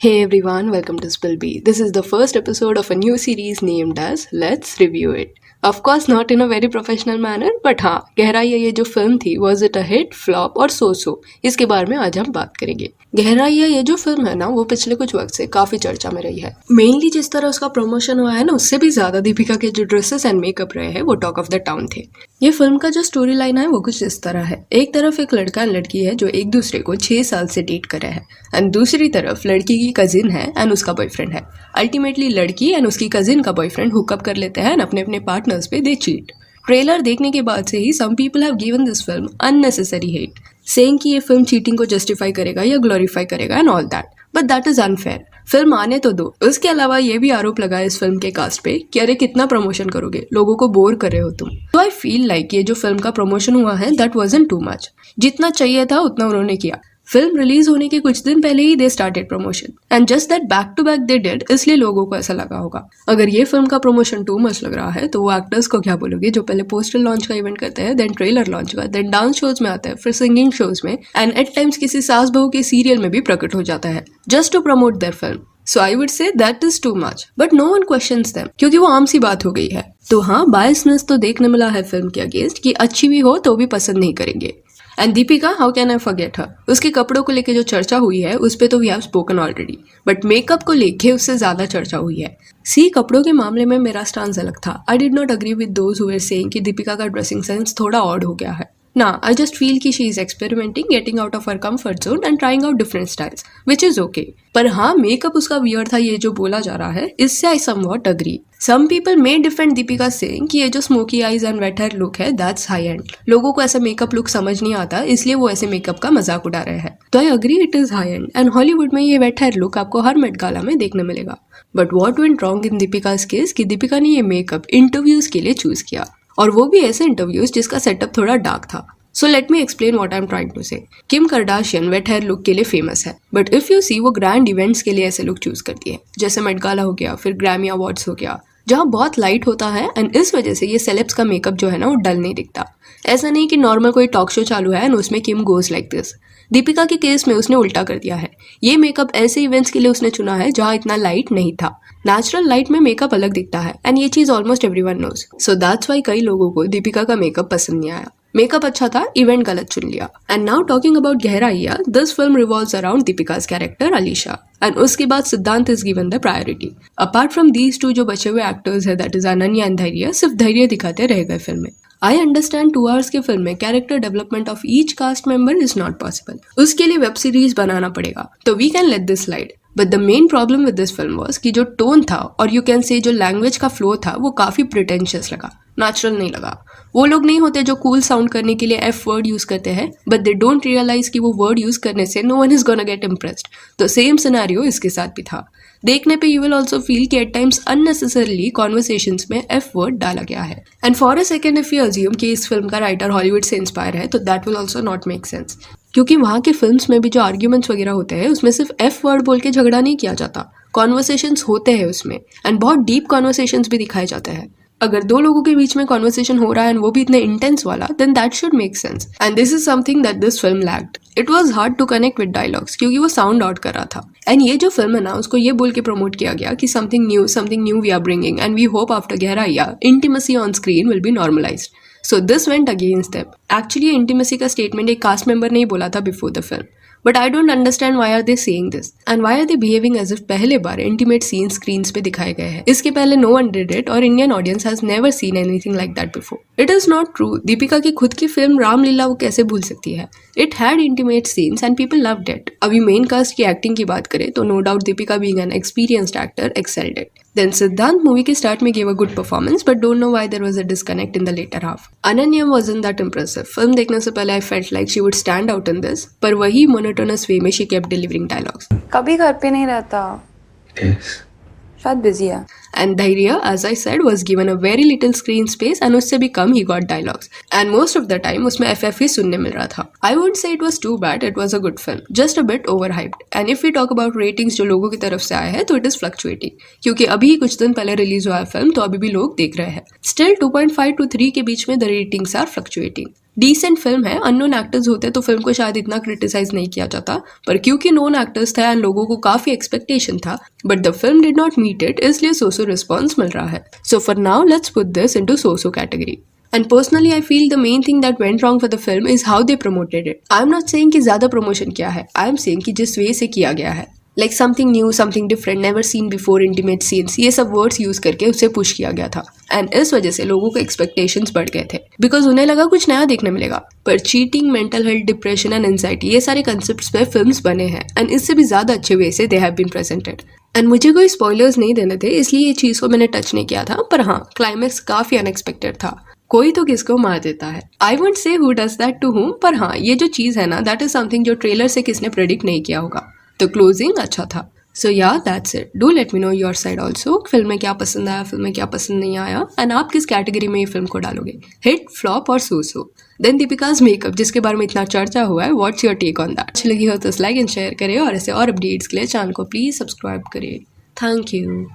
Hey everyone, welcome to Spillbee. This is the first episode of a new series named as Let's Review It. Of course, not in a very professional manner, but हाँ, गहराइयाँ ये जो film थी, was it a hit, flop और so-so? इसके बारे में आज हम बात करेंगे। गहराइयाँ ये जो फिल्म है ना, वो पिछले कुछ वक्त से काफी चर्चा में रही है। मेनली जिस तरह उसका प्रमोशन हुआ है ना, उससे भी ज्यादा दीपिका के जो ड्रेसेस एंड मेकअप रहे हैं वो टॉक ऑफ द टाउन थे। ये फिल्म का जो स्टोरी लाइन है वो कुछ इस तरह है। एक तरफ एक लड़का एंड लड़की है जो एक दूसरे को 6 साल से डेट कर रहे हैं एंड दूसरी तरफ लड़की की कजिन है एंड उसका बॉयफ्रेंड है। अल्टीमेटली लड़की एंड उसकी कजिन का बॉयफ्रेंड हुकअप कर लेते हैं एंड अपने अपने पार्टनर्स पे दे चीट। ट्रेलर देखने के बाद से ही some people have given this film unnecessary hate, saying कि ये फिल्म चीटिंग को जस्टिफाई करेगा या ग्लोरीफाई करेगा and all that, but that is unfair. Film आने तो दो। उसके अलावा ये भी आरोप लगा इस फिल्म के कास्ट पे कि अरे कितना प्रमोशन करोगे, लोगों को बोर कर रहे हो तुम। तो आई फील लाइक ये जो फिल्म का प्रमोशन हुआ है दैट वाजंट टू मच। जितना चाहिए था उतना उन्होंने किया। फिल्म रिलीज होने के कुछ दिन पहले ही they started promotion and just that back to back they did, इसलिए लोगों को ऐसा लगा होगा। अगर ये फिल्म का प्रमोशन टू मच लग रहा है तो वो एक्टर्स को क्या बोलोगे जो पहले पोस्टर लॉन्च का इवेंट करते हैं, देन ट्रेलर लॉन्च का, देन डांस शोज में आते हैं, फिर सिंगिंग शोज में एंड एट टाइम्स किसी सास बहू के सीरियल में भी प्रकट हो जाता है just to promote their film. So I would say that is too much, but no one questions them क्योंकि वो आम सी बात हो गई है। तो हाँ, बायसनेस तो देखने मिला है फिल्म के अगेंस्ट कि अच्छी भी हो तो भी पसंद नहीं करेंगे। And Deepika, how can I forget हर। उसके कपड़ों को लेके जो चर्चा हुई है उस पे तो we have spoken already, but makeup को लेके उससे ज्यादा चर्चा हुई है। कपड़ों के मामले में मेरा स्टांस अलग था। I did not agree with those who were saying कि दीपिका का ड्रेसिंग सेंस थोड़ा ऑड हो गया है। ना, आई जस्ट फील कि she is experimenting, getting out of her comfort zone and trying out different styles, which is okay. पर हाँ, मेकअप उसका वियर्ड था ये जो बोला जा रहा है, इससे I somewhat agree. Some people may defend Deepika saying कि ये जो smoky eyes and wet hair look है दैट्स हाई एंड। लोगों को ऐसा मेकअप लुक समझ नहीं आता, इसलिए वो ऐसे मेकअप का मजाक उड़ा रहे हैं। तो I agree it is high and Hollywood में ये वेट हेयर लुक आपको हर मेट गाला में देखने मिलेगा। But what went wrong in Deepika's case कि दीपिका ने ये मेकअप इंटरव्यूज के लिए चूज किया, और वो भी ऐसे इंटरव्यूज जिसका सेटअप थोड़ा डार्क था। So let me explain what I'm trying to say. Kim Kardashian wet hair look के लिए फेमस है, बट इफ यू सी वो ग्रैंड इवेंट्स के लिए ऐसे लुक चूज करती है, जैसे मेट गाला हो गया, फिर ग्रैमी अवार्ड्स हो गया, जहाँ बहुत लाइट होता है एंड इस वजह से ये सेलेब्स का मेकअप जो है ना वो डल नहीं दिखता। ऐसा नहीं कि नॉर्मल कोई टॉक शो चालू है एंड उसमें किम गोज लाइक दिस। दीपिका के केस में उसने उल्टा कर दिया है। ये मेकअप ऐसे इवेंट्स के लिए उसने चुना है जहाँ इतना लाइट नहीं था। नेचुरल लाइट में मेकअप अलग दिखता है एंड ये चीज almost everyone knows. So that's why कई लोगों को दीपिका का मेकअप पसंद नहीं आया। मेकअप अच्छा था, इवेंट गलत चुन लिया। एंड नाउ टॉकिंग अबाउट गहराइया, this film revolves around Deepika's character Alisha and उसके बाद Siddhant is given the priority. Apart from these two जो बचे हुए एक्टर्स है दैट इज अनन्या एंड धैर्य, सिर्फ धैर्य दिखाते रह गए फिल्म में। आई अंडरस्टैंड 2 hours के फिल्म में character development of each cast member is not possible. उसके लिए वेब सीरीज बनाना पड़ेगा, तो we can let this slide. But the main problem with this film was कि जो टोन था और यू कैन से जो लैंग्वेज का फ्लो था वो काफी प्रिटेंशियस लगा, नेचुरल नहीं लगा। वो लोग नहीं होते जो कूल साउंड करने के लिए एफ वर्ड यूज करते हैं, बट दे डोंट रियलाइज कि वो वर्ड यूज करने से no one is gonna get impressed. तो सेम सिनेरियो इसके साथ भी था। देखने पे यू विल ऑल्सो फील कि एट टाइम्स अननेसेसरली कॉन्वर्सेशंस में एफ वर्ड डाला गया है। And for a second if you assume कि इस फिल्म का राइटर हॉलीवुड से इंस्पायर है, तो that will also not make sense, क्योंकि वहाँ के फिल्म्स में भी जो आर्ग्यूमेंट्स वगैरह होते हैं उसमें सिर्फ एफ वर्ड बोल के झगड़ा नहीं किया जाता, कॉन्वर्सेशंस होते हैं उसमें एंड बहुत डीप कॉन्वर्सेशंस भी दिखाए जाते हैं। अगर 2 लोगों के बीच में कॉन्वर्सेशन हो रहा है एंड वो भी इतने इंटेंस वाला, then that should make sense and this is something that this film lacked. It was hard to connect with dialogues क्योंकि वो साउंड आउट कर रहा था। एंड ये जो फिल्म है ना उसको ये बोल के प्रमोट किया गया कि something new we are bringing and we hope after गहराइया intimacy on screen will be normalised. So this went against them. Actually intimacy का स्टेटमेंट एक कास्ट मेंबर ने ही बोला था before the film, but I don't understand why are they saying this and why are they behaving as if पहले बार intimate scene screens पे दिखाए गए हैं। इसके पहले नो वन डिड इट और Indian audience has never seen anything like that before. It is not true. Deepika की खुद की फिल्म रामलीला वो कैसे भूल सकती है? It had intimate scenes and people loved it. अभी मेन कास्ट की एक्टिंग की बात करें तो no doubt Deepika being an experienced actor excelled it. Then Siddhant movie के स्टार्ट में gave a good performance, but don't know why there was a disconnect in the later half. Ananya wasn't that impressive. Film देखने से पहले I felt like she would stand out in this, पर वही monotonous way में she kept delivering dialogues. कभी घर पे नहीं रहता। Yes. शायद बिजी है। And Dhairya, as I said, was given a very little screen space and उससे भी कम he got dialogues. And most of the time उसमें FF ही सुनने मिल रहा था. I wouldn't say it was too bad, it was a good film. Just a bit overhyped. And if we talk about ratings जो लोगों की तरफ से आए हैं तो it is fluctuating. क्योंकि अभी कुछ दिन पहले रिलीज हुआ है फिल्म तो अभी भी लोग देख रहे हैं. Still 2.5 to 3 के बीच में the ratings are fluctuating. Decent film है, अननोन एक्टर्स होते तो फिल्म को शायद इतना क्रिटिसाइज नहीं किया जाता, पर क्योंकि नोन एक्टर्स थे एंड लोगों को काफी एक्सपेक्टेशन था, but the film did not meet it, इसलिए सोसो रिस्पॉन्स मिल रहा है. So for now let's put this into so-so category. And personally, I feel the main thing that went wrong for the film is how they promoted it. I'm not saying कि ज़्यादा promotion किया है, I'm saying कि जिस way से किया गया है. Like something new, something different, never seen before, intimate scenes, ये सब words use करके उसे push किया गया था. And इस वजह से लोगों के expectations बढ़ गए थे. Because उन्हें लगा कुछ नया देखने मिलेगा. पर cheating, mental health, depression and anxiety ये सारे concepts पे films बने हैं. And इससे भी ज़्यादा अच्छे way से they have been presented. And मुझे कोई स्पॉयलर्स नहीं देने थे, इसलिए ये चीज़ को मैंने टच नहीं किया था, पर हाँ क्लाइमैक्स काफ़ी अनएक्सपेक्टेड था. कोई तो किसको मार देता है. I won't say who does that to whom, पर हाँ ये जो चीज़ है ना, दैट इज समथिंग जो ट्रेलर से किसने प्रेडिक्ट नहीं किया होगा. तो क्लोजिंग अच्छा था. सो या that's it. Do let me know your side also. Film में क्या पसंद आया, फिल्म में क्या पसंद नहीं आया, एंड आप किस कैटेगरी में ये फिल्म को डालोगे, हिट, फ्लॉप और सो. देन दीपिकाज मेकअप, जिसके बारे में इतना चर्चा हुआ है, what's your take on that. अच्छी लगी हो तो लाइक एंड शेयर करें, और ऐसे और अपडेट्स के लिए चैनल को प्लीज़ सब्सक्राइब करें. Thank you.